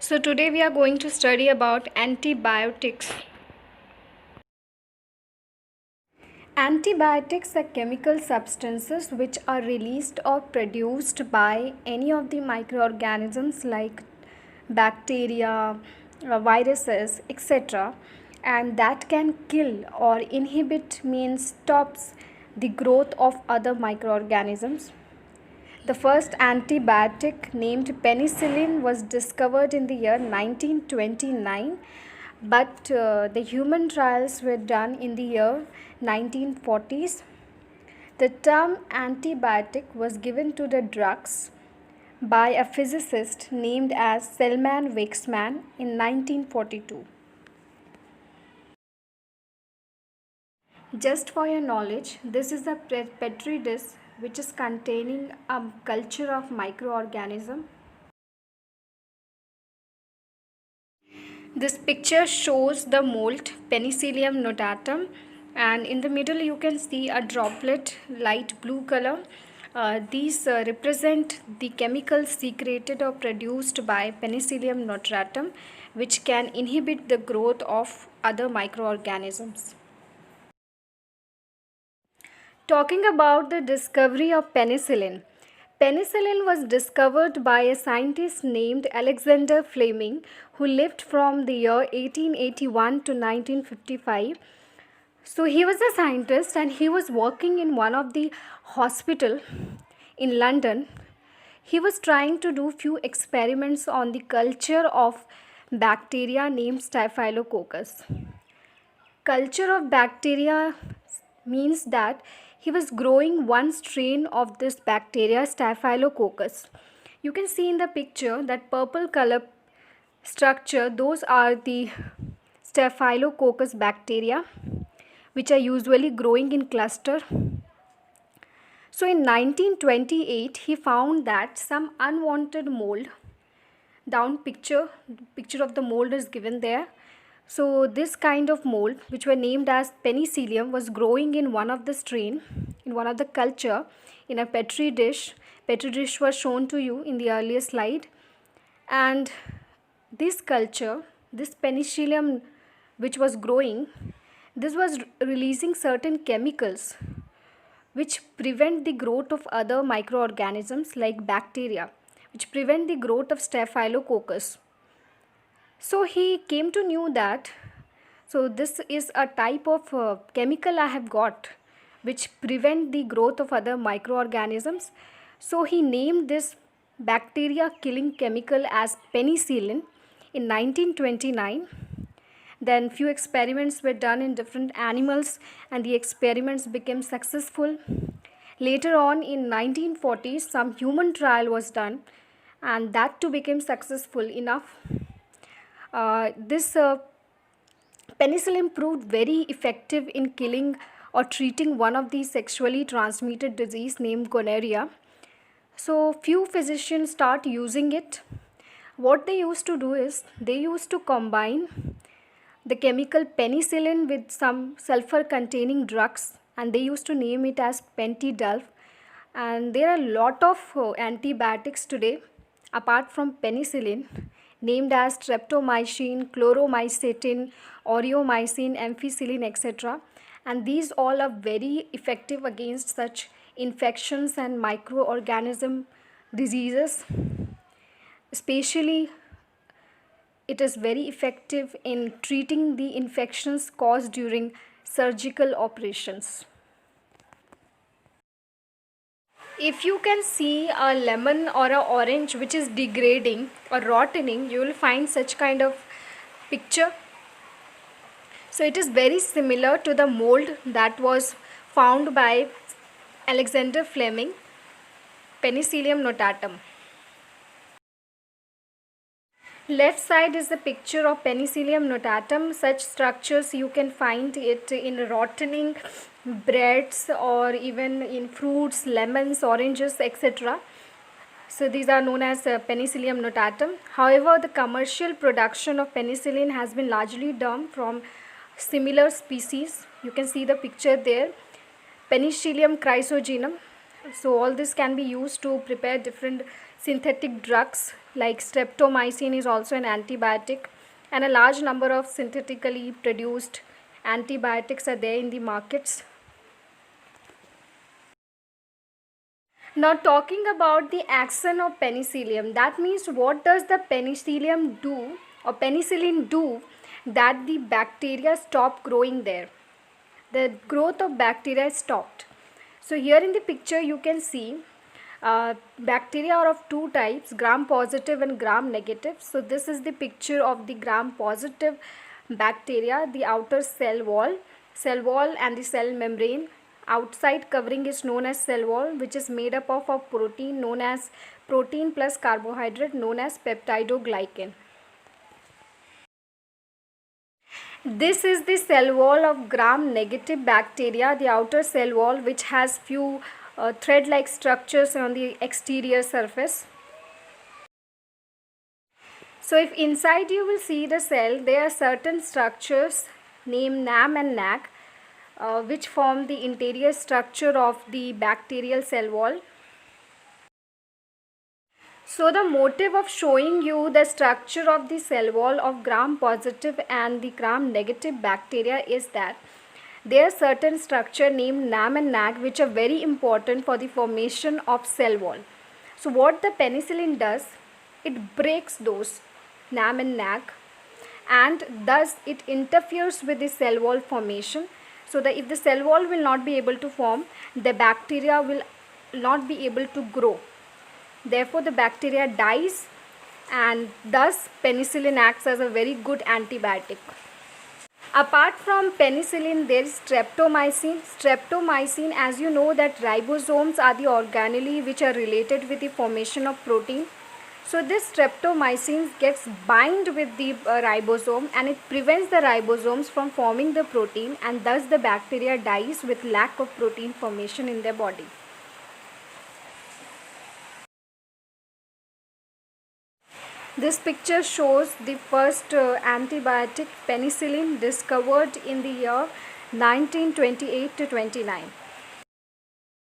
So today we are going to study about antibiotics. Antibiotics are chemical substances which are released or produced by any of the microorganisms like bacteria, viruses, etc. and that can kill or inhibit means stops the growth of other microorganisms. The first antibiotic named penicillin was discovered in the year 1929, but the human trials were done in the year 1940s. The term antibiotic was given to the drugs by a physicist named as Selman Waksman in 1942. Just for your knowledge, this is a petri dish which is containing a culture of microorganism. This picture shows the mold Penicillium notatum, and in the middle you can see a droplet light blue color. These represent the chemicals secreted or produced by Penicillium notatum, which can inhibit the growth of other microorganisms. Talking about the discovery of penicillin. Penicillin was discovered by a scientist named Alexander Fleming, who lived from the year 1881 to 1955. So he was a scientist and he was working in one of the hospital in London. He was trying to do few experiments on the culture of bacteria named Staphylococcus. Culture of bacteria means that he was growing one strain of this bacteria Staphylococcus. You can see in the picture that purple color structure, those are the Staphylococcus bacteria which are usually growing in cluster. So in 1928 he found that some unwanted mold, down picture of the mold is given there. So this kind of mold, which were named as penicillium, was growing in one of the strain, in one of the culture, in a petri dish. Petri dish was shown to you in the earlier slide. And this culture, this penicillium which was growing, this was releasing certain chemicals which prevent the growth of other microorganisms like bacteria, which prevent the growth of Staphylococcus. So he came to know that, so this is a type of chemical I have got which prevent the growth of other microorganisms. So he named this bacteria killing chemical as penicillin in 1929. Then few experiments were done in different animals and the experiments became successful. Later on in 1940s some human trial was done and that too became successful enough. This penicillin proved very effective in killing or treating one of the sexually transmitted disease named gonorrhea. So few physicians start using it. What they used to do is they used to combine the chemical penicillin with some sulfur containing drugs and they used to name it as pentidulf. And there are a lot of antibiotics today apart from penicillin named as streptomycin, chloromycetin, aureomycin, ampicillin, etc. And these all are very effective against such infections and microorganism diseases. Especially it is very effective in treating the infections caused during surgical operations. If you can see a lemon or a orange which is degrading or rotting, you will find such kind of picture. So it is very similar to the mold that was found by Alexander Fleming, Penicillium notatum. Left side is the picture of Penicillium notatum. Such structures you can find it in rotting breads or even in fruits, lemons, oranges, etc. So these are known as Penicillium notatum. However, the commercial production of penicillin has been largely done from similar species. You can see the picture there, Penicillium chrysogenum. So all this can be used to prepare different synthetic drugs like streptomycin is also an antibiotic, and a large number of synthetically produced antibiotics are there in the markets. Now talking about the action of penicillium, that means what does the penicillium do or penicillin do that the bacteria stop growing there? The growth of bacteria is stopped. So here in the picture you can see bacteria are of two types, gram positive and gram negative. So this is the picture of the gram positive bacteria, the outer cell wall and the cell membrane. Outside covering is known as cell wall, which is made up of a protein known as protein plus carbohydrate known as peptidoglycan. This is the cell wall of gram negative bacteria, the outer cell wall, which has few thread-like structures on the exterior surface. So if inside you will see the cell, there are certain structures named NAM and NAC, which form the interior structure of the bacterial cell wall. So the motive of showing you the structure of the cell wall of gram positive and the gram negative bacteria is that there are certain structure named NAM and NAC which are very important for the formation of cell wall. So what the penicillin does, it breaks those NAM and NAC, and thus it interferes with the cell wall formation, so that if the cell wall will not be able to form, the bacteria will not be able to grow. Therefore the bacteria dies, and thus penicillin acts as a very good antibiotic. Apart from penicillin, there is streptomycin. Streptomycin, as you know, that ribosomes are the organelle which are related with the formation of protein. So this streptomycin gets bind with the ribosome, and it prevents the ribosomes from forming the protein, and thus the bacteria dies with lack of protein formation in their body. This picture shows the first antibiotic penicillin discovered in the year 1928 to 29.